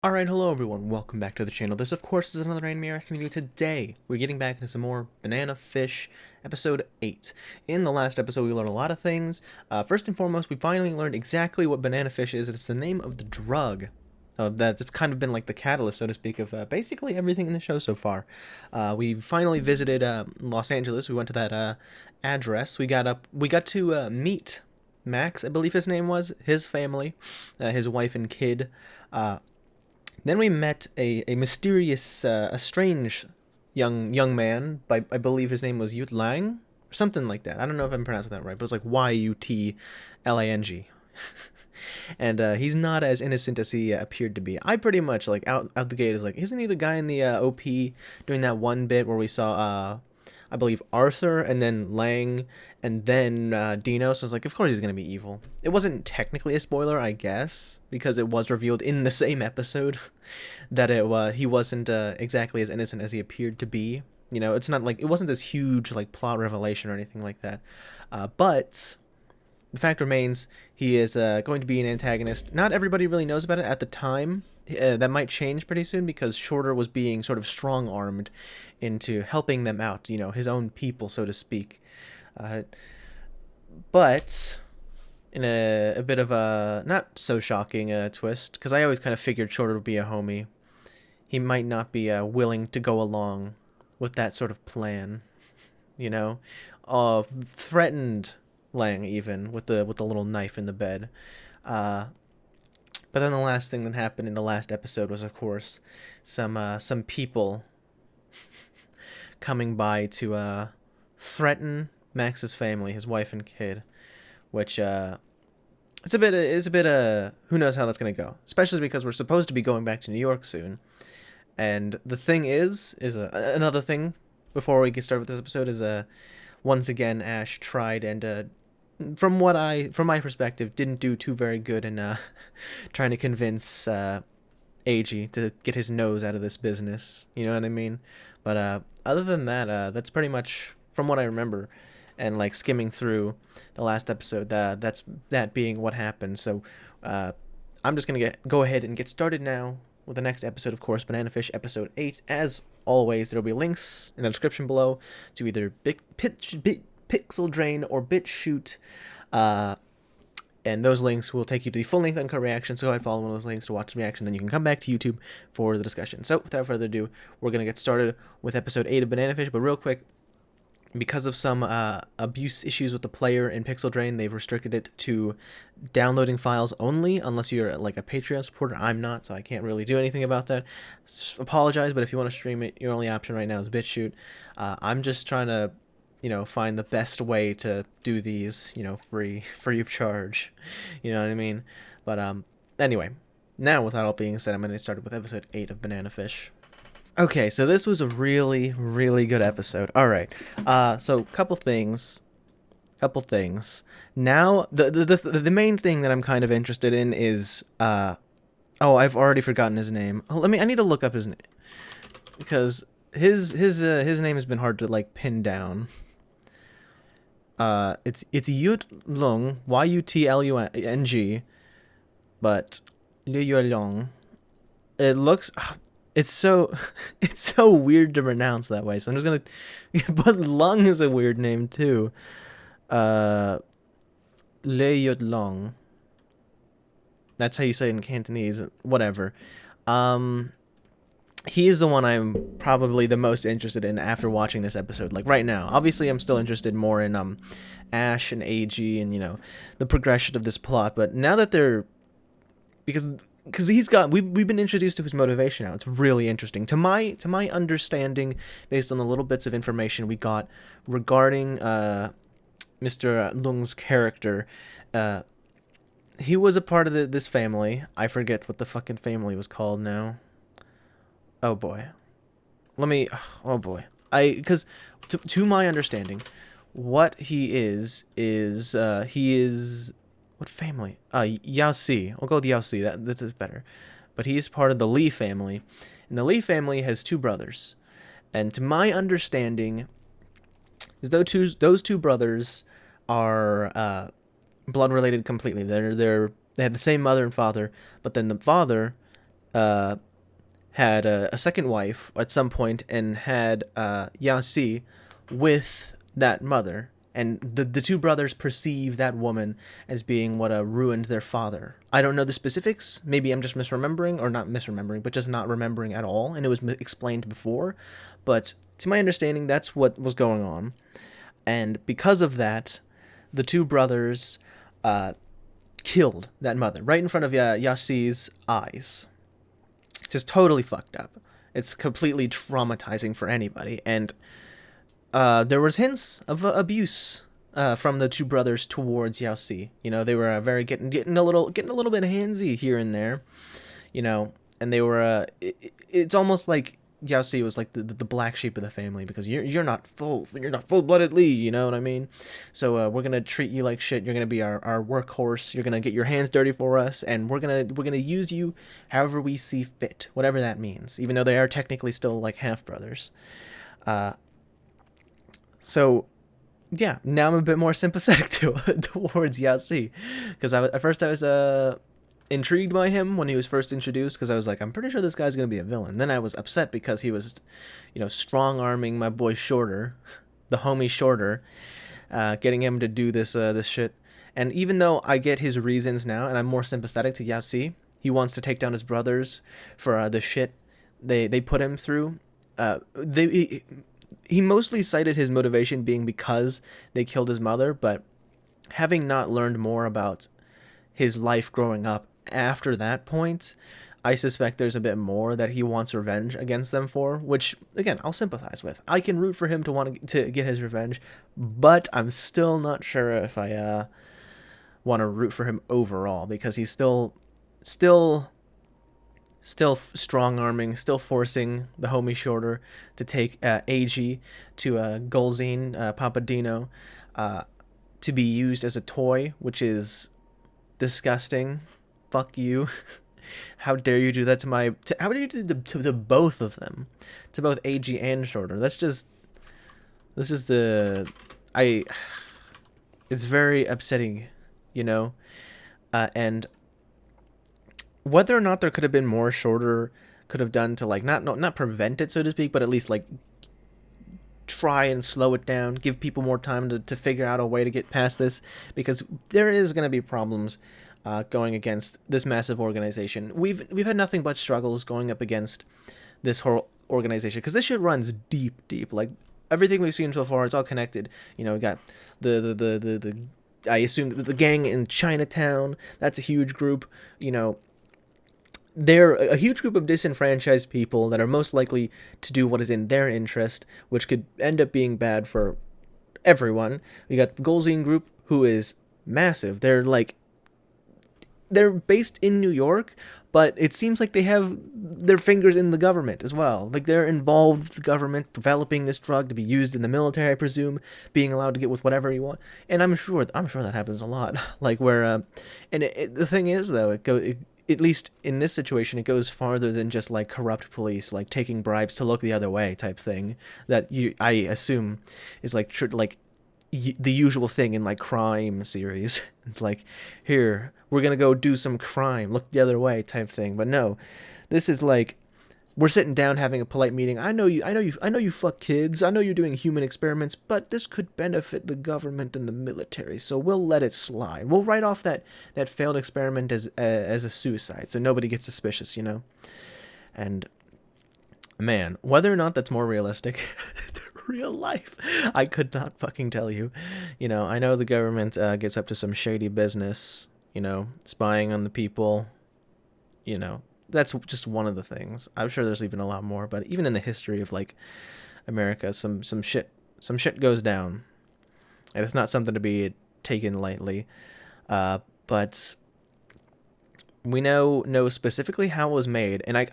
Alright, hello everyone, welcome back to the channel. This, of course, is another anime reaction video. Today, we're getting back into some more Banana Fish, episode 8. In the last episode, we learned a lot of things. First and foremost, we finally learned exactly what Banana Fish is. It's the name of the drug. That's kind of been like the catalyst, so to speak, of basically everything in the show so far. We finally visited Los Angeles. We went to that address. We got to meet Max, I believe his name was, his family, his wife and kid. Then we met a mysterious, a strange young man. I believe his name was Yut Lang, or something like that. I don't know if I'm pronouncing that right, but it's like Yutlang. And he's not as innocent as he appeared to be. I pretty much, like, out the gate is like, isn't he the guy in the OP doing that one bit where we saw I believe Arthur and then Lang and then Dino. So I was like, of course he's gonna be evil. It wasn't technically a spoiler, I guess, because it was revealed in the same episode that he wasn't exactly as innocent as he appeared to be. You know, it's not like it wasn't this huge like plot revelation or anything like that. But the fact remains, he is going to be an antagonist. Not everybody really knows about it at the time. That might change pretty soon because Shorter was being sort of strong-armed into helping them out, you know, his own people, so to speak. But in a bit of a not so shocking twist, because I always kind of figured Shorter would be a homie, he might not be willing to go along with that sort of plan, you know, threatened Lang even with the little knife in the bed. But then the last thing that happened in the last episode was, of course, some people coming by to threaten Max's family, his wife and kid, which it's a bit who knows how that's gonna go, especially because we're supposed to be going back to New York soon. And the thing is another thing before we get started with this episode is once again Ash tried and from my perspective, didn't do too very good in trying to convince Eiji to get his nose out of this business. You know what I mean? But other than that, that's pretty much from what I remember, and like skimming through the last episode. That's that being what happened. So I'm just gonna go ahead and get started now with the next episode. Of course, Banana Fish episode 8. As always, there will be links in the description below to either Pixel Drain or BitChute, and those links will take you to the full-length uncut reaction. So go ahead, follow one of those links to watch the reaction, then you can come back to YouTube for the discussion. So without further ado, we're going to get started with episode 8 of Banana Fish. But real quick, because of some abuse issues with the player in Pixel Drain, they've restricted it to downloading files only, unless you're like a Patreon supporter. I'm not, so I can't really do anything about that. Apologize, but if you want to stream it, your only option right now is BitChute. I'm just trying to, you know, find the best way to do these, you know, free of charge. You know what I mean? But anyway, now with that all being said, I'm going to get started with episode 8 of Banana Fish. Okay, so this was a really, really good episode. All right, so couple things. Now, the main thing that I'm kind of interested in is oh, I've already forgotten his name. I need to look up his name because his name has been hard to like pin down. It's Yut Lung, Yutlung, but Liu Yuelong. It looks, it's so weird to pronounce that way. So I'm just gonna, but Lung is a weird name too. Le Yutlong. That's how you say it in Cantonese. Whatever. He is the one I'm probably the most interested in after watching this episode. Like right now, obviously I'm still interested more in Ash and Eiji and, you know, the progression of this plot. But now that they're, because he's got, we've been introduced to his motivation now. It's really interesting to my understanding, based on the little bits of information we got regarding Mr. Lung's character. He was a part of this family. I forget what the fucking family was called now. Oh boy, oh boy, because to my understanding, what he is what family? Yao Si. I'll go with Yao Si. That is better. But he's part of the Lee family, and the Lee family has 2 brothers, and to my understanding, is those two brothers are blood related completely. They have the same mother and father, but then the father uh, had a second wife at some point and had Yasi with that mother. And the two brothers perceive that woman as being what ruined their father. I don't know the specifics. Maybe I'm just misremembering, or not misremembering, but just not remembering at all. And it was explained before. But to my understanding, that's what was going on. And because of that, the two brothers killed that mother right in front of Yasi's eyes. Just totally fucked up. It's completely traumatizing for anybody. And there was hints of abuse from the two brothers towards Yao Si. You know, they were very getting a little bit handsy here and there. You know, and they were. It's almost like Yao Si was like the black sheep of the family, because you're not full-blooded Li. You know what I mean? So we're gonna treat you like shit. You're gonna be our workhorse. You're gonna get your hands dirty for us, and we're gonna use you however we see fit, whatever that means. Even though they are technically still like half brothers. So, yeah, now I'm a bit more sympathetic towards Yao Si, because at first I was intrigued by him when he was first introduced, because I was like, I'm pretty sure this guy's gonna be a villain. Then I was upset because he was, strong arming my boy Shorter, the homie Shorter, getting him to do this shit. And even though I get his reasons now, and I'm more sympathetic to Yao Si, he wants to take down his brothers for the shit they put him through. He mostly cited his motivation being because they killed his mother, but having not learned more about his life growing up after that point, I suspect there's a bit more that he wants revenge against them for, which, again, I'll sympathize with. I can root for him to want to get his revenge, but I'm still not sure if I want to root for him overall, because he's still strong arming, still forcing the homie Shorter to take AG to Golzine Papadino to be used as a toy, which is disgusting. Fuck you. How dare you do that how dare you do to both of them, to both AG and Shorter? This is it's very upsetting, and whether or not there could have been more Shorter could have done to like not prevent it, so to speak, but at least like try and slow it down, give people more time to figure out a way to get past this, because there is going to be problems going against this massive organization. We've had nothing but struggles going up against this whole organization, because this shit runs deep. Like everything we've seen so far is all connected. We got the I assume the gang in Chinatown. That's a huge group. They're a huge group of disenfranchised people that are most likely to do what is in their interest, which could end up being bad for everyone. We got the Golzine group, who is massive. They're based in New York, but it seems like they have their fingers in the government as well. Like they're involved with the government developing this drug to be used in the military, I presume, being allowed to get with whatever you want. And I'm sure that happens a lot. Like where, the thing is though, at least in this situation, it goes farther than just like corrupt police, like taking bribes to look the other way type thing. That I assume is like the usual thing in like crime series. It's like, here, we're gonna go do some crime, look the other way type thing. But no, this is like, we're sitting down having a polite meeting. I know you fuck kids. I know you're doing human experiments, but this could benefit the government and the military, so we'll let it slide. We'll write off that failed experiment as a suicide, so nobody gets suspicious, And man, whether or not that's more realistic to real life, I could not fucking tell you. I know the government gets up to some shady business, spying on the people, That's just one of the things. I'm sure there's even a lot more, but even in the history of like America, some shit goes down, and it's not something to be taken lightly. But we know specifically how it was made, and I'm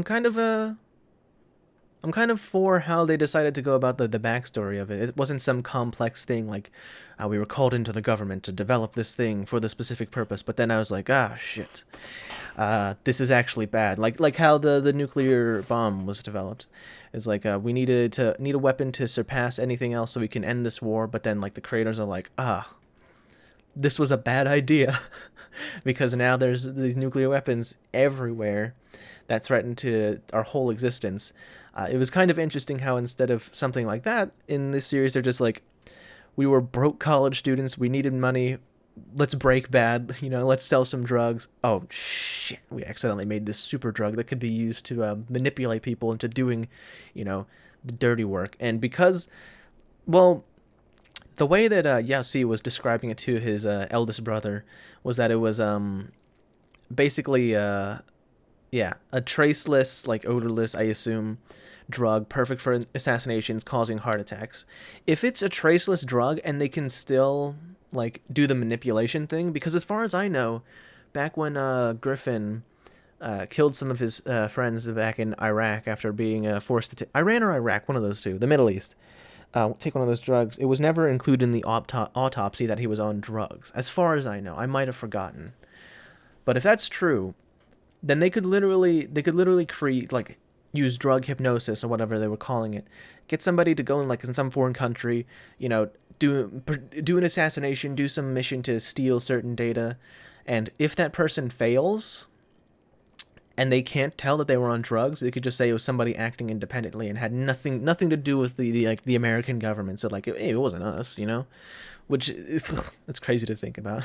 kind of for how they decided to go about the backstory of it. It wasn't some complex thing like we were called into the government to develop this thing for the specific purpose. But then I was like, shit, this is actually bad. Like how the nuclear bomb was developed. It's like we need a weapon to surpass anything else so we can end this war. But then like the creators are like, this was a bad idea because now there's these nuclear weapons everywhere. that threatened to our whole existence. It was kind of interesting how instead of something like that in this series, they're just like, we were broke college students, we needed money, let's break bad, let's sell some drugs. Oh shit, we accidentally made this super drug that could be used to manipulate people into doing, the dirty work. And because, well, the way that Yao Si was describing it to his eldest brother was that it was basically yeah, a traceless, like odorless, I assume, drug, perfect for assassinations causing heart attacks. If it's a traceless drug and they can still like do the manipulation thing, because as far as I know, back when Griffin killed some of his friends back in Iraq after being forced to Iran or Iraq, one of those two, the Middle East. Take one of those drugs. It was never included in the autopsy that he was on drugs, as far as I know. I might have forgotten, but if that's true, then they could literally create, like, use drug hypnosis or whatever they were calling it, get somebody to go in, like, in some foreign country, do an assassination, do some mission to steal certain data, and if that person fails and they can't tell that they were on drugs, they could just say it was somebody acting independently and had nothing to do with the American government. So like, hey, it wasn't us, which it's crazy to think about.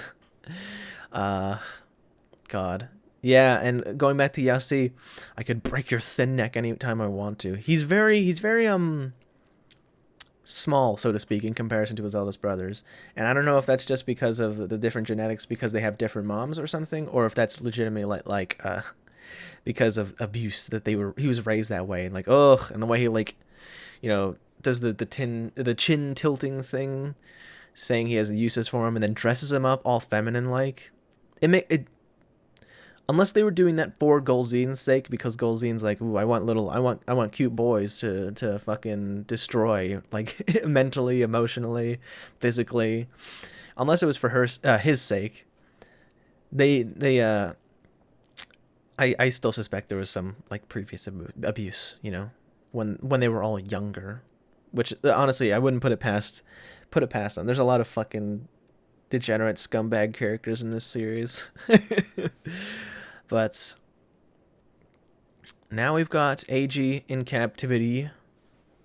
God. Yeah, and going back to Yao Si, I could break your thin neck anytime I want to. He's very small, so to speak, in comparison to his eldest brothers. And I don't know if that's just because of the different genetics, because they have different moms or something, or if that's legitimately like because of abuse that he was raised that way, and like, ugh, and the way he, like, does the chin tilting thing, saying he has uses for him, and then dresses him up all feminine like. Unless they were doing that for Golzin's sake, because Golzin's like, ooh, I want cute boys to fucking destroy, like, mentally, emotionally, physically. Unless it was for his sake. I still suspect there was some, like, previous abuse, when they were all younger, which honestly I wouldn't put it past them. There's a lot of fucking degenerate scumbag characters in this series. But now we've got AG in captivity,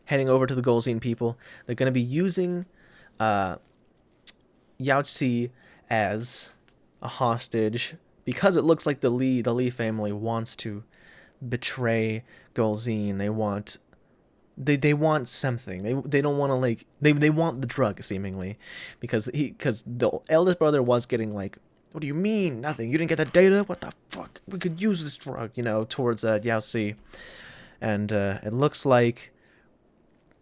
heading over to the Golzin people. They're going to be using Yao Si as a hostage because it looks like the Li family wants to betray Golzin. They want something. They don't want to, like, they want the drug, seemingly, because the eldest brother was getting like, what do you mean? Nothing. You didn't get that data? What the fuck? We could use this drug, towards Yao Si. And it looks like,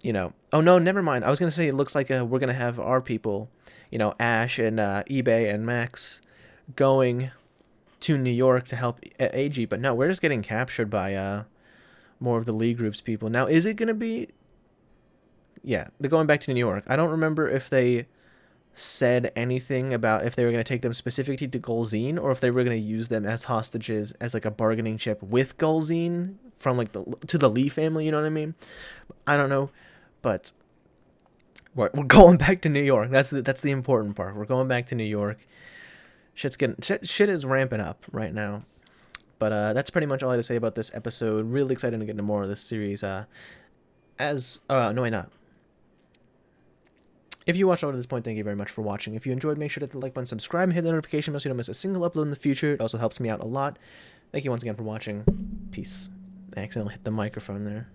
oh no, never mind. I was going to say it looks like we're going to have our people, Ash and eBay and Max going to New York to help AG. But no, we're just getting captured by more of the Lee Group's people. Now, is it going to be... Yeah, they're going back to New York. I don't remember if they said anything about if they were going to take them specifically to Golzin, or if they were going to use them as hostages as, like, a bargaining chip with Golzin from, like, to the Lee family, you know what I mean? I don't know, but we're going back to New York. That's the important part. We're going back to New York. Shit is ramping up right now. But that's pretty much all I had to say about this episode. Really excited to get into more of this series. No, why not? If you watched all to this point, thank you very much for watching. If you enjoyed, make sure to hit the like button, subscribe, and hit the notification bell so you don't miss a single upload in the future. It also helps me out a lot. Thank you once again for watching. Peace. I accidentally hit the microphone there.